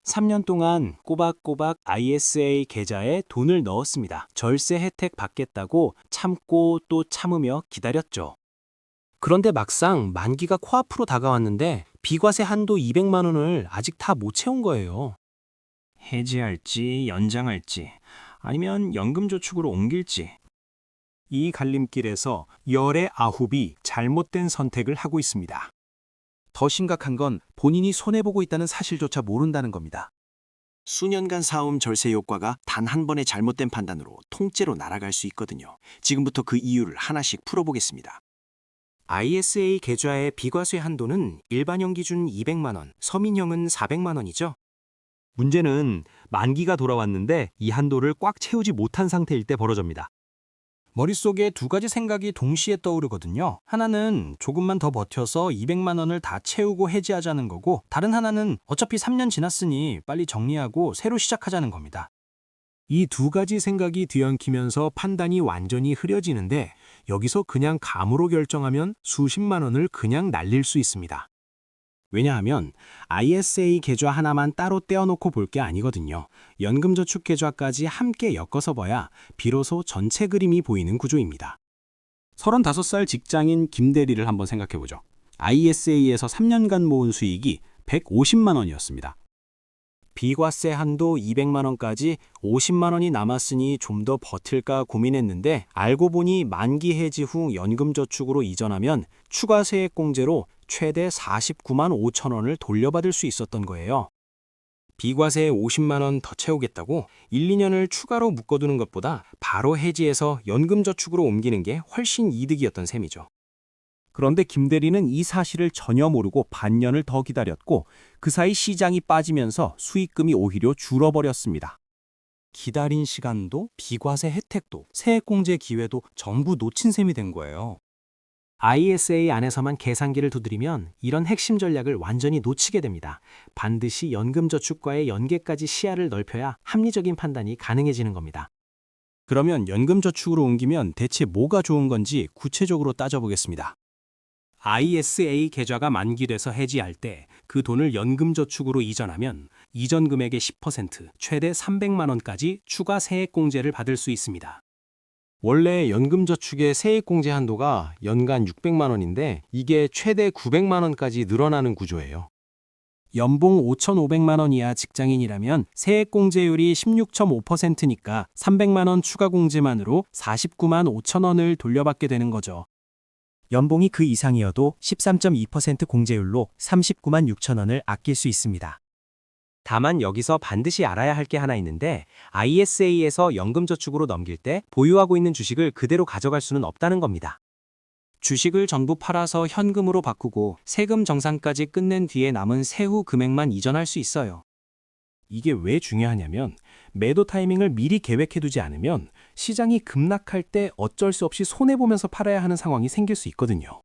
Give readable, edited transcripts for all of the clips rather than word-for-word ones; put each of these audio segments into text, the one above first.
3년 동안 꼬박꼬박 ISA 계좌에 돈을 넣었습니다. 절세 혜택 받겠다고 참고 또 참으며 기다렸죠. 그런데 막상 만기가 코앞으로 다가왔는데 비과세 한도 200만 원을 아직 다 못 채운 거예요. 해지할지 연장할지 아니면 연금저축으로 옮길지. 이 갈림길에서 열의 아홉이 잘못된 선택을 하고 있습니다. 더 심각한 건 본인이 손해보고 있다는 사실조차 모른다는 겁니다. 수년간 쌓아온 절세 효과가 단 한 번의 잘못된 판단으로 통째로 날아갈 수 있거든요. 지금부터 그 이유를 하나씩 풀어보겠습니다. ISA 계좌의 비과세 한도는 일반형 기준 200만 원, 서민형은 400만 원이죠. 문제는 만기가 돌아왔는데 이 한도를 꽉 채우지 못한 상태일 때 벌어집니다. 머릿속에 두 가지 생각이 동시에 떠오르거든요. 하나는 조금만 더 버텨서 200만 원을 다 채우고 해지하자는 거고, 다른 하나는 어차피 3년 지났으니 빨리 정리하고 새로 시작하자는 겁니다. 이 두 가지 생각이 뒤엉키면서 판단이 완전히 흐려지는데, 여기서 그냥 감으로 결정하면 수십만 원을 그냥 날릴 수 있습니다. 왜냐하면 ISA 계좌 하나만 따로 떼어놓고 볼 게 아니거든요. 연금저축 계좌까지 함께 엮어서 봐야 비로소 전체 그림이 보이는 구조입니다. 35살 직장인 김대리를 한번 생각해보죠. ISA에서 3년간 모은 수익이 150만 원이었습니다. 비과세 한도 200만 원까지 50만 원이 남았으니 좀 더 버틸까 고민했는데, 알고 보니 만기 해지 후 연금저축으로 이전하면 추가 세액공제로 최대 49만 5천 원을 돌려받을 수 있었던 거예요. 비과세에 50만 원 더 채우겠다고 1, 2년을 추가로 묶어두는 것보다 바로 해지해서 연금저축으로 옮기는 게 훨씬 이득이었던 셈이죠. 그런데 김대리는 이 사실을 전혀 모르고 반년을 더 기다렸고, 그 사이 시장이 빠지면서 수익금이 오히려 줄어버렸습니다. 기다린 시간도 비과세 혜택도 세액공제 기회도 전부 놓친 셈이 된 거예요. ISA 안에서만 계산기를 두드리면 이런 핵심 전략을 완전히 놓치게 됩니다. 반드시 연금저축과의 연계까지 시야를 넓혀야 합리적인 판단이 가능해지는 겁니다. 그러면 연금저축으로 옮기면 대체 뭐가 좋은 건지 구체적으로 따져보겠습니다. ISA 계좌가 만기돼서 해지할 때 그 돈을 연금저축으로 이전하면 이전 금액의 10%, 최대 300만 원까지 추가 세액공제를 받을 수 있습니다. 원래 연금저축의 세액공제 한도가 연간 600만 원인데 이게 최대 900만 원까지 늘어나는 구조예요. 연봉 5,500만 원 이하 직장인이라면 세액공제율이 16.5%니까 300만 원 추가 공제만으로 49만 5천 원을 돌려받게 되는 거죠. 연봉이 그 이상이어도 13.2% 공제율로 39만 6천 원을 아낄 수 있습니다. 다만 여기서 반드시 알아야 할 게 하나 있는데, ISA에서 연금저축으로 넘길 때 보유하고 있는 주식을 그대로 가져갈 수는 없다는 겁니다. 주식을 전부 팔아서 현금으로 바꾸고 세금 정산까지 끝낸 뒤에 남은 세후 금액만 이전할 수 있어요. 이게 왜 중요하냐면, 매도 타이밍을 미리 계획해두지 않으면 시장이 급락할 때 어쩔 수 없이 손해보면서 팔아야 하는 상황이 생길 수 있거든요.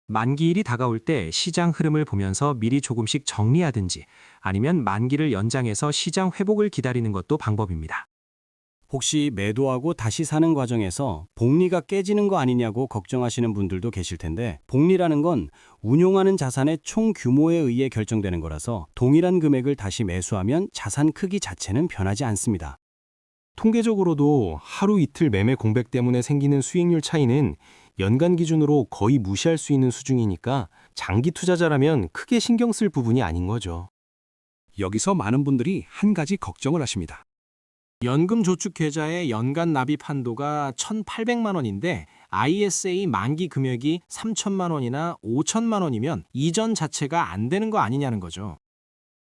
만기일이 다가올 때 시장 흐름을 보면서 미리 조금씩 정리하든지, 아니면 만기를 연장해서 시장 회복을 기다리는 것도 방법입니다. 혹시 매도하고 다시 사는 과정에서 복리가 깨지는 거 아니냐고 걱정하시는 분들도 계실 텐데, 복리라는 건 운용하는 자산의 총 규모에 의해 결정되는 거라서 동일한 금액을 다시 매수하면 자산 크기 자체는 변하지 않습니다. 통계적으로도 하루 이틀 매매 공백 때문에 생기는 수익률 차이는 연간 기준으로 거의 무시할 수 있는 수준이니까 장기 투자자라면 크게 신경 쓸 부분이 아닌 거죠. 여기서 많은 분들이 한 가지 걱정을 하십니다. 연금저축계좌의 연간 납입 한도가 1,800만 원인데 ISA 만기 금액이 3천만 원이나 5천만 원이면 이전 자체가 안 되는 거 아니냐는 거죠.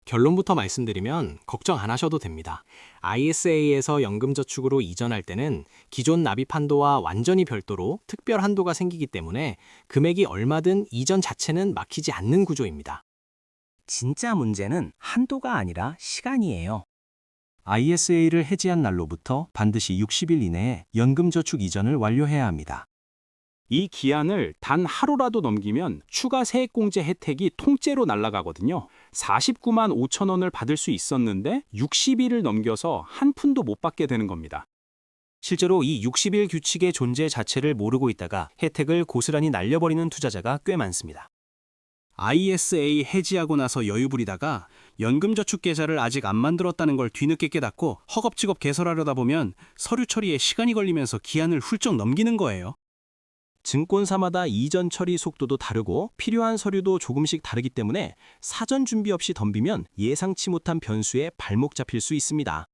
결론부터 말씀드리면 걱정 안 하셔도 됩니다. ISA에서 연금저축으로 이전할 때는 기존 납입 한도와 완전히 별도로 특별 한도가 생기기 때문에 금액이 얼마든 이전 자체는 막히지 않는 구조입니다. 진짜 문제는 한도가 아니라 시간이에요. ISA를 해지한 날로부터 반드시 60일 이내에 연금저축 이전을 완료해야 합니다. 이 기한을 단 하루라도 넘기면 추가 세액공제 혜택이 통째로 날아가거든요. 49만 5천 원을 받을 수 있었는데 60일을 넘겨서 한 푼도 못 받게 되는 겁니다. 실제로 이 60일 규칙의 존재 자체를 모르고 있다가 혜택을 고스란히 날려버리는 투자자가 꽤 많습니다. ISA 해지하고 나서 여유 부리다가 연금저축 계좌를 아직 안 만들었다는 걸 뒤늦게 깨닫고 허겁지겁 개설하려다 보면 서류 처리에 시간이 걸리면서 기한을 훌쩍 넘기는 거예요. 증권사마다 이전 처리 속도도 다르고 필요한 서류도 조금씩 다르기 때문에 사전 준비 없이 덤비면 예상치 못한 변수에 발목 잡힐 수 있습니다.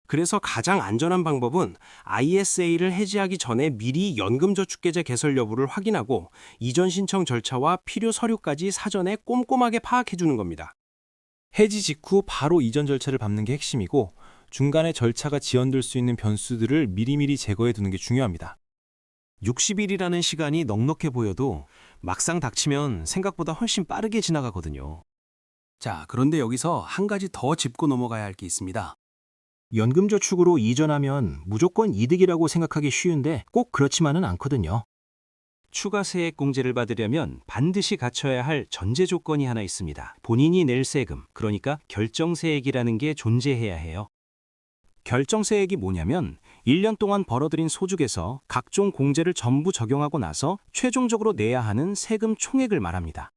그래서 가장 안전한 방법은 ISA를 해지하기 전에 미리 연금저축계좌 개설 여부를 확인하고 이전 신청 절차와 필요 서류까지 사전에 꼼꼼하게 파악해 주는 겁니다. 해지 직후 바로 이전 절차를 밟는 게 핵심이고 중간에 절차가 지연될 수 있는 변수들을 미리미리 제거해 두는 게 중요합니다. 60일이라는 시간이 넉넉해 보여도 막상 닥치면 생각보다 훨씬 빠르게 지나가거든요. 자, 그런데 여기서 한 가지 더 짚고 넘어가야 할 게 있습니다. 연금저축으로 이전하면 무조건 이득이라고 생각하기 쉬운데 꼭 그렇지만은 않거든요. 추가 세액공제를 받으려면 반드시 갖춰야 할 전제 조건이 하나 있습니다. 본인이 낼 세금, 그러니까 결정세액이라는 게 존재해야 해요. 결정세액이 뭐냐면 1년 동안 벌어들인 소득에서 각종 공제를 전부 적용하고 나서 최종적으로 내야 하는 세금 총액을 말합니다.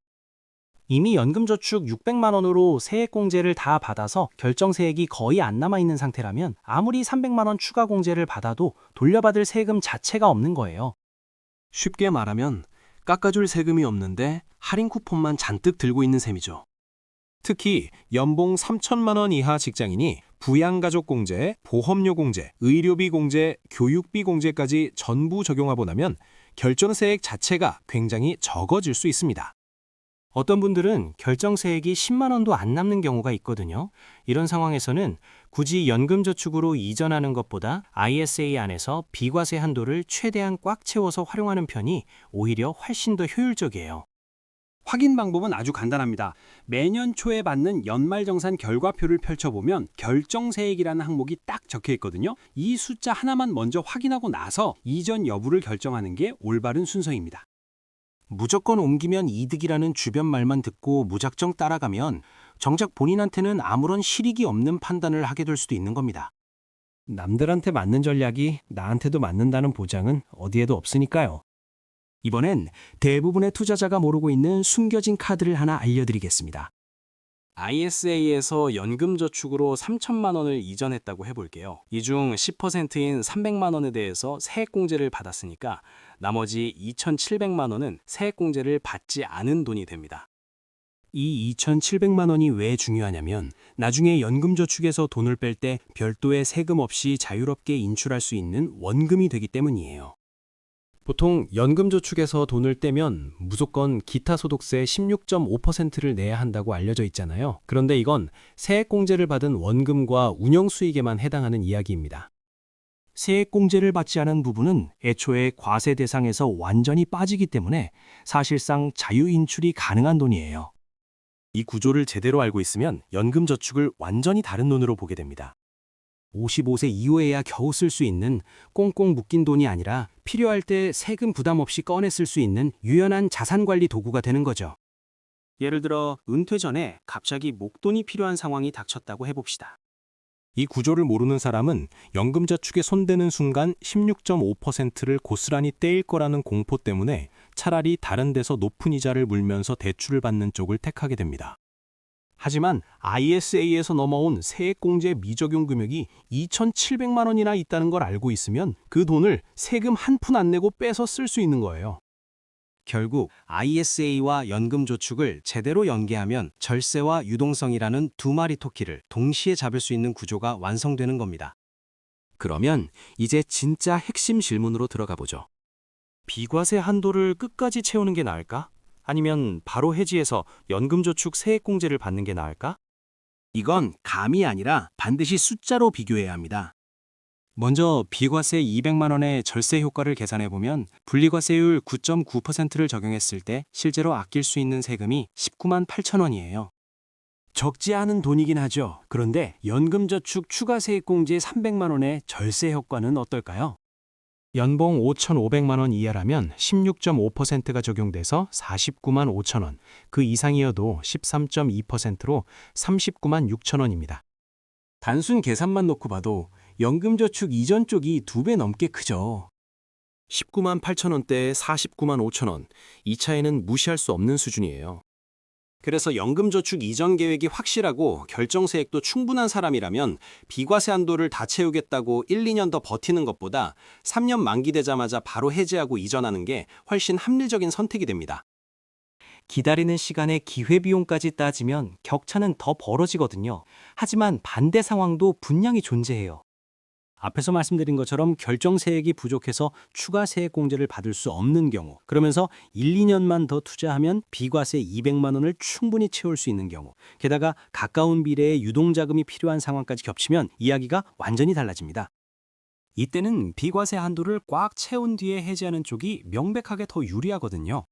이미 연금저축 600만 원으로 세액공제를 다 받아서 결정세액이 거의 안 남아있는 상태라면 아무리 300만 원 추가 공제를 받아도 돌려받을 세금 자체가 없는 거예요. 쉽게 말하면 깎아줄 세금이 없는데 할인 쿠폰만 잔뜩 들고 있는 셈이죠. 특히 연봉 3천만 원 이하 직장인이 부양가족 공제, 보험료 공제, 의료비 공제, 교육비 공제까지 전부 적용하고 나면 결정세액 자체가 굉장히 적어질 수 있습니다. 어떤 분들은 결정세액이 10만 원도 안 남는 경우가 있거든요. 이런 상황에서는 굳이 연금저축으로 이전하는 것보다 ISA 안에서 비과세 한도를 최대한 꽉 채워서 활용하는 편이 오히려 훨씬 더 효율적이에요. 확인 방법은 아주 간단합니다. 매년 초에 받는 연말정산 결과표를 펼쳐보면 결정세액이라는 항목이 딱 적혀 있거든요. 이 숫자 하나만 먼저 확인하고 나서 이전 여부를 결정하는 게 올바른 순서입니다. 무조건 옮기면 이득이라는 주변 말만 듣고 무작정 따라가면 정작 본인한테는 아무런 실익이 없는 판단을 하게 될 수도 있는 겁니다. 남들한테 맞는 전략이 나한테도 맞는다는 보장은 어디에도 없으니까요. 이번엔 대부분의 투자자가 모르고 있는 숨겨진 카드를 하나 알려드리겠습니다. ISA에서 연금저축으로 3천만 원을 이전했다고 해볼게요. 이 중 10%인 300만 원에 대해서 세액공제를 받았으니까 나머지 2,700만 원은 세액공제를 받지 않은 돈이 됩니다. 이 2,700만 원이 왜 중요하냐면 나중에 연금저축에서 돈을 뺄 때 별도의 세금 없이 자유롭게 인출할 수 있는 원금이 되기 때문이에요. 보통 연금저축에서 돈을 떼면 무조건 기타소득세 16.5%를 내야 한다고 알려져 있잖아요. 그런데 이건 세액공제를 받은 원금과 운영수익에만 해당하는 이야기입니다. 세액공제를 받지 않은 부분은 애초에 과세 대상에서 완전히 빠지기 때문에 사실상 자유인출이 가능한 돈이에요. 이 구조를 제대로 알고 있으면 연금저축을 완전히 다른 눈으로 보게 됩니다. 55세 이후에야 겨우 쓸 수 있는 꽁꽁 묶인 돈이 아니라 필요할 때 세금 부담 없이 꺼내 쓸 수 있는 유연한 자산관리 도구가 되는 거죠. 예를 들어 은퇴 전에 갑자기 목돈이 필요한 상황이 닥쳤다고 해봅시다. 이 구조를 모르는 사람은 연금저축에 손대는 순간 16.5%를 고스란히 떼일 거라는 공포 때문에 차라리 다른 데서 높은 이자를 물면서 대출을 받는 쪽을 택하게 됩니다. 하지만 ISA에서 넘어온 세액공제 미적용 금액이 2,700만 원이나 있다는 걸 알고 있으면 그 돈을 세금 한 푼 안 내고 빼서 쓸 수 있는 거예요. 결국 ISA와 연금저축을 제대로 연계하면 절세와 유동성이라는 두 마리 토끼를 동시에 잡을 수 있는 구조가 완성되는 겁니다. 그러면 이제 진짜 핵심 질문으로 들어가 보죠. 비과세 한도를 끝까지 채우는 게 나을까? 아니면 바로 해지해서 연금저축 세액공제를 받는 게 나을까? 이건 감이 아니라 반드시 숫자로 비교해야 합니다. 먼저 비과세 200만 원의 절세 효과를 계산해보면 분리과세율 9.9%를 적용했을 때 실제로 아낄 수 있는 세금이 19만 8천 원이에요. 적지 않은 돈이긴 하죠. 그런데 연금저축 추가세액공제 300만 원의 절세 효과는 어떨까요? 연봉 5,500만 원 이하라면 16.5%가 적용돼서 49만 5천 원, 그 이상이어도 13.2%로 39만 6천 원입니다. 단순 계산만 놓고 봐도 연금저축 이전 쪽이 2배 넘게 크죠. 19만 8천 원대에 49만 5천 원, 이 차이는 무시할 수 없는 수준이에요. 그래서 연금저축 이전 계획이 확실하고 결정세액도 충분한 사람이라면 비과세 한도를 다 채우겠다고 1, 2년 더 버티는 것보다 3년 만기되자마자 바로 해지하고 이전하는 게 훨씬 합리적인 선택이 됩니다. 기다리는 시간의 기회비용까지 따지면 격차는 더 벌어지거든요. 하지만 반대 상황도 분명히 존재해요. 앞에서 말씀드린 것처럼 결정세액이 부족해서 추가 세액 공제를 받을 수 없는 경우, 그러면서 1, 2년만 더 투자하면 비과세 200만 원을 충분히 채울 수 있는 경우, 게다가 가까운 미래에 유동자금이 필요한 상황까지 겹치면 이야기가 완전히 달라집니다. 이때는 비과세 한도를 꽉 채운 뒤에 해지하는 쪽이 명백하게 더 유리하거든요.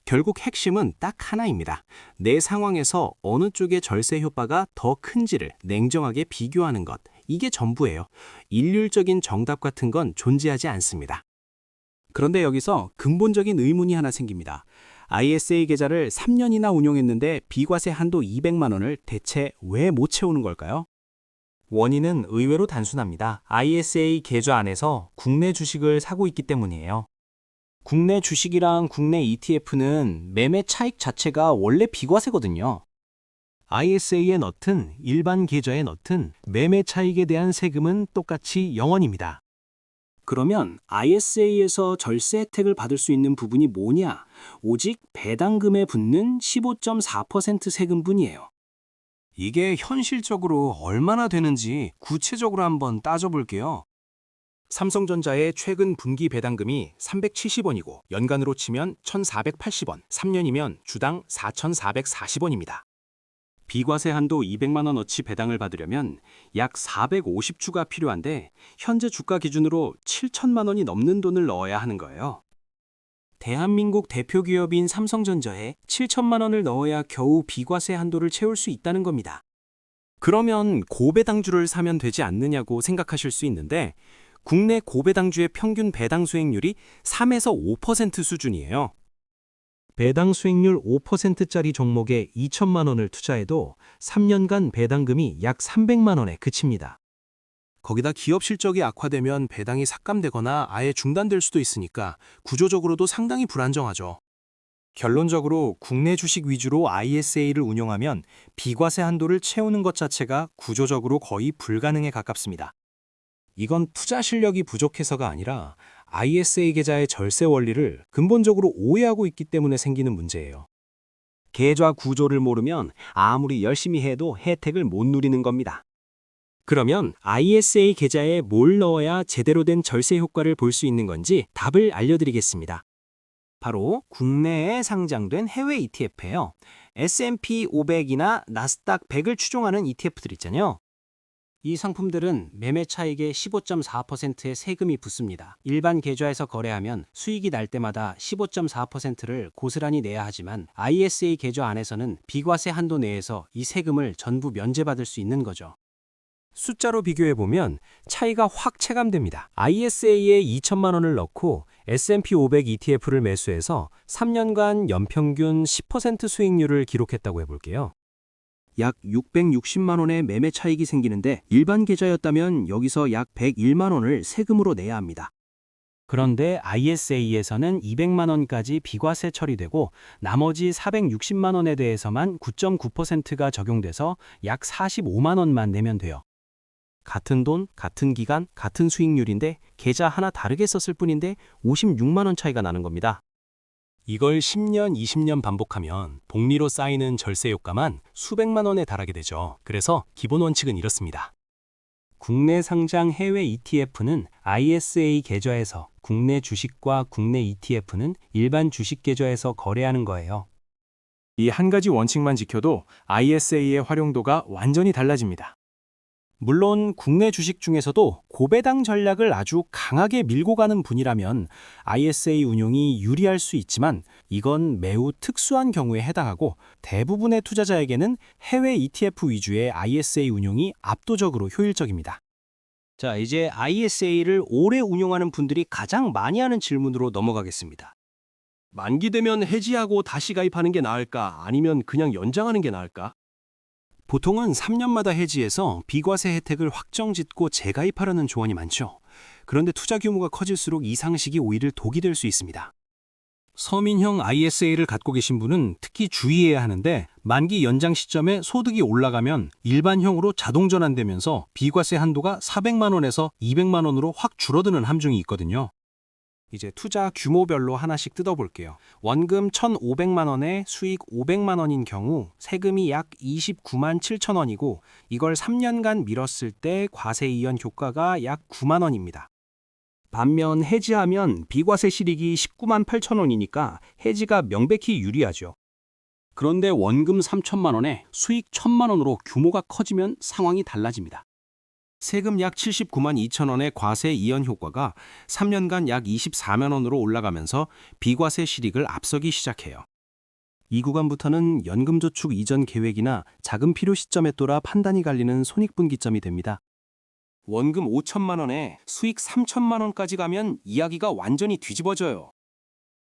결국 핵심은 딱 하나입니다. 내 상황에서 어느 쪽의 절세 효과가 더 큰지를 냉정하게 비교하는 것. 이게 전부예요. 일률적인 정답 같은 건 존재하지 않습니다. 그런데 여기서 근본적인 의문이 하나 생깁니다. ISA 계좌를 3년이나 운용했는데 비과세 한도 200만 원을 대체 왜 못 채우는 걸까요? 원인은 의외로 단순합니다. ISA 계좌 안에서 국내 주식을 사고 있기 때문이에요. 국내 주식이랑 국내 ETF는 매매 차익 자체가 원래 비과세거든요. ISA에 넣든 일반 계좌에 넣든 매매 차익에 대한 세금은 똑같이 0원입니다. 그러면 ISA에서 절세 혜택을 받을 수 있는 부분이 뭐냐? 오직 배당금에 붙는 15.4% 세금뿐이에요. 이게 현실적으로 얼마나 되는지 구체적으로 한번 따져볼게요. 삼성전자의 최근 분기 배당금이 370원이고 연간으로 치면 1,480원, 3년이면 주당 4,440원입니다. 비과세 한도 200만 원어치 배당을 받으려면 약 450주가 필요한데 현재 주가 기준으로 7천만 원이 넘는 돈을 넣어야 하는 거예요. 대한민국 대표 기업인 삼성전자에 7천만 원을 넣어야 겨우 비과세 한도를 채울 수 있다는 겁니다. 그러면 고배당주를 사면 되지 않느냐고 생각하실 수 있는데 국내 고배당주의 평균 배당 수익률이 3에서 5% 수준이에요. 배당 수익률 5%짜리 종목에 2천만 원을 투자해도 3년간 배당금이 약 300만 원에 그칩니다. 거기다 기업 실적이 악화되면 배당이 삭감되거나 아예 중단될 수도 있으니까 구조적으로도 상당히 불안정하죠. 결론적으로 국내 주식 위주로 ISA를 운용하면 비과세 한도를 채우는 것 자체가 구조적으로 거의 불가능에 가깝습니다. 이건 투자 실력이 부족해서가 아니라 ISA 계좌의 절세 원리를 근본적으로 오해하고 있기 때문에 생기는 문제예요. 계좌 구조를 모르면 아무리 열심히 해도 혜택을 못 누리는 겁니다. 그러면 ISA 계좌에 뭘 넣어야 제대로 된 절세 효과를 볼 수 있는 건지 답을 알려드리겠습니다. 바로 국내에 상장된 해외 ETF예요. S&P 500이나 나스닥 100을 추종하는 ETF들 있잖아요. 이 상품들은 매매 차익의 15.4%의 세금이 붙습니다. 일반 계좌에서 거래하면 수익이 날 때마다 15.4%를 고스란히 내야 하지만 ISA 계좌 안에서는 비과세 한도 내에서 이 세금을 전부 면제받을 수 있는 거죠. 숫자로 비교해보면 차이가 확 체감됩니다. ISA에 2천만 원을 넣고 S&P 500 ETF를 매수해서 3년간 연평균 10% 수익률을 기록했다고 해볼게요. 약 660만 원의 매매 차익이 생기는데 일반 계좌였다면 여기서 약 101만 원을 세금으로 내야 합니다. 그런데 ISA에서는 200만 원까지 비과세 처리되고 나머지 460만 원에 대해서만 9.9%가 적용돼서 약 45만 원만 내면 돼요. 같은 돈, 같은 기간, 같은 수익률인데 계좌 하나 다르게 썼을 뿐인데 56만 원 차이가 나는 겁니다. 이걸 10년, 20년 반복하면 복리로 쌓이는 절세 효과만 수백만 원에 달하게 되죠. 그래서 기본 원칙은 이렇습니다. 국내 상장 해외 ETF는 ISA 계좌에서, 국내 주식과 국내 ETF는 일반 주식 계좌에서 거래하는 거예요. 이 한 가지 원칙만 지켜도 ISA의 활용도가 완전히 달라집니다. 물론 국내 주식 중에서도 고배당 전략을 아주 강하게 밀고 가는 분이라면 ISA 운용이 유리할 수 있지만 이건 매우 특수한 경우에 해당하고 대부분의 투자자에게는 해외 ETF 위주의 ISA 운용이 압도적으로 효율적입니다. 자, 이제 ISA를 오래 운용하는 분들이 가장 많이 하는 질문으로 넘어가겠습니다. 만기되면 해지하고 다시 가입하는 게 나을까 아니면 그냥 연장하는 게 나을까? 보통은 3년마다 해지해서 비과세 혜택을 확정짓고 재가입하려는 조언이 많죠. 그런데 투자 규모가 커질수록 이 상식이 오히려 독이 될 수 있습니다. 서민형 ISA를 갖고 계신 분은 특히 주의해야 하는데 만기 연장 시점에 소득이 올라가면 일반형으로 자동 전환되면서 비과세 한도가 400만 원에서 200만 원으로 확 줄어드는 함정이 있거든요. 이제 투자 규모별로 하나씩 뜯어볼게요. 원금 1,500만 원에 수익 500만 원인 경우 세금이 약 29만 7천 원이고 이걸 3년간 미뤘을 때 과세 이연 효과가 약 9만 원입니다. 반면 해지하면 비과세 실익이 19만 8천 원이니까 해지가 명백히 유리하죠. 그런데 원금 3천만 원에 수익 1,000만 원으로 규모가 커지면 상황이 달라집니다. 세금 약 79만 2천 원의 과세 이연 효과가 3년간 약 24만 원으로 올라가면서 비과세 실익을 앞서기 시작해요. 이 구간부터는 연금저축 이전 계획이나 자금 필요 시점에 따라 판단이 갈리는 손익분기점이 됩니다. 원금 5천만 원에 수익 3천만 원까지 가면 이야기가 완전히 뒤집어져요.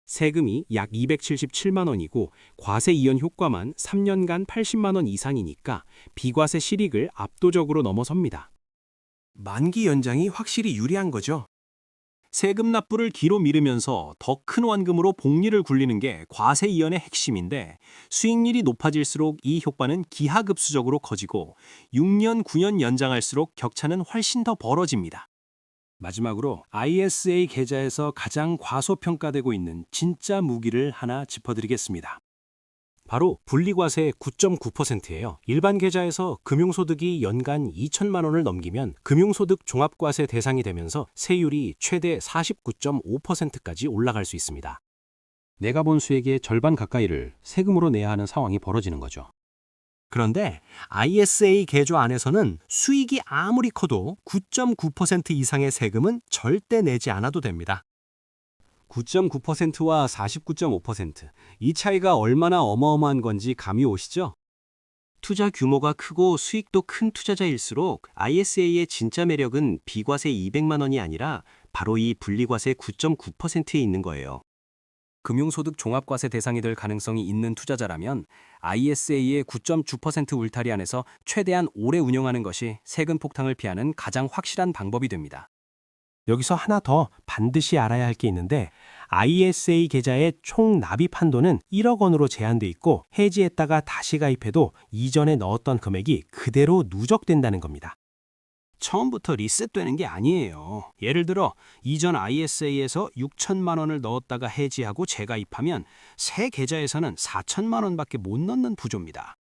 세금이 약 277만 원이고 과세 이연 효과만 3년간 80만 원 이상이니까 비과세 실익을 압도적으로 넘어섭니다. 만기 연장이 확실히 유리한 거죠. 세금 납부를 뒤로 미루면서 더 큰 원금으로 복리를 굴리는 게 과세 이연의 핵심인데 수익률이 높아질수록 이 효과는 기하급수적으로 커지고 6년, 9년 연장할수록 격차는 훨씬 더 벌어집니다. 마지막으로 ISA 계좌에서 가장 과소평가되고 있는 진짜 무기를 하나 짚어드리겠습니다. 바로 분리과세 9.9%예요. 일반 계좌에서 금융소득이 연간 2천만 원을 넘기면 금융소득 종합과세 대상이 되면서 세율이 최대 49.5%까지 올라갈 수 있습니다. 내가 본 수익의 절반 가까이를 세금으로 내야 하는 상황이 벌어지는 거죠. 그런데 ISA 계좌 안에서는 수익이 아무리 커도 9.9% 이상의 세금은 절대 내지 않아도 됩니다. 9.9%와 49.5%, 이 차이가 얼마나 어마어마한 건지 감이 오시죠? 투자 규모가 크고 수익도 큰 투자자일수록 ISA의 진짜 매력은 비과세 200만 원이 아니라 바로 이 분리과세 9.9%에 있는 거예요. 금융소득 종합과세 대상이 될 가능성이 있는 투자자라면 ISA의 9.9% 울타리 안에서 최대한 오래 운영하는 것이 세금 폭탄을 피하는 가장 확실한 방법이 됩니다. 여기서 하나 더 반드시 알아야 할 게 있는데 ISA 계좌의 총 납입 한도는 1억 원으로 제한돼 있고 해지했다가 다시 가입해도 이전에 넣었던 금액이 그대로 누적된다는 겁니다. 처음부터 리셋되는 게 아니에요. 예를 들어 이전 ISA에서 6천만 원을 넣었다가 해지하고 재가입하면 새 계좌에서는 4천만 원밖에 못 넣는 구조입니다.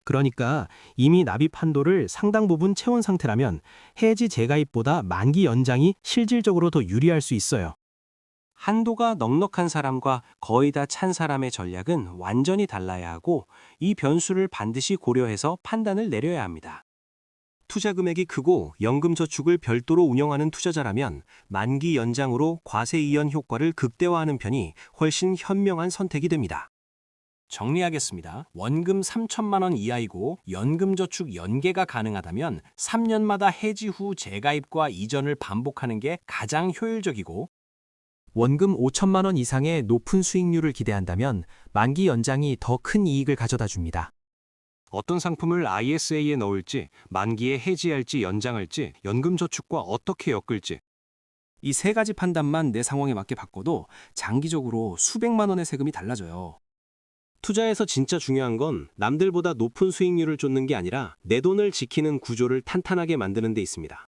그러니까 이미 납입 한도를 상당 부분 채운 상태라면 해지 재가입보다 만기 연장이 실질적으로 더 유리할 수 있어요. 한도가 넉넉한 사람과 거의 다 찬 사람의 전략은 완전히 달라야 하고 이 변수를 반드시 고려해서 판단을 내려야 합니다. 투자 금액이 크고 연금저축을 별도로 운영하는 투자자라면 만기 연장으로 과세 이연 효과를 극대화하는 편이 훨씬 현명한 선택이 됩니다. 정리하겠습니다. 원금 3천만 원 이하이고 연금저축 연계가 가능하다면 3년마다 해지 후 재가입과 이전을 반복하는 게 가장 효율적이고 원금 5천만 원 이상의 높은 수익률을 기대한다면 만기 연장이 더 큰 이익을 가져다 줍니다. 어떤 상품을 ISA에 넣을지, 만기에 해지할지 연장할지, 연금저축과 어떻게 엮을지 이 세 가지 판단만 내 상황에 맞게 바꿔도 장기적으로 수백만 원의 세금이 달라져요. 투자에서 진짜 중요한 건 남들보다 높은 수익률을 쫓는 게 아니라 내 돈을 지키는 구조를 탄탄하게 만드는 데 있습니다.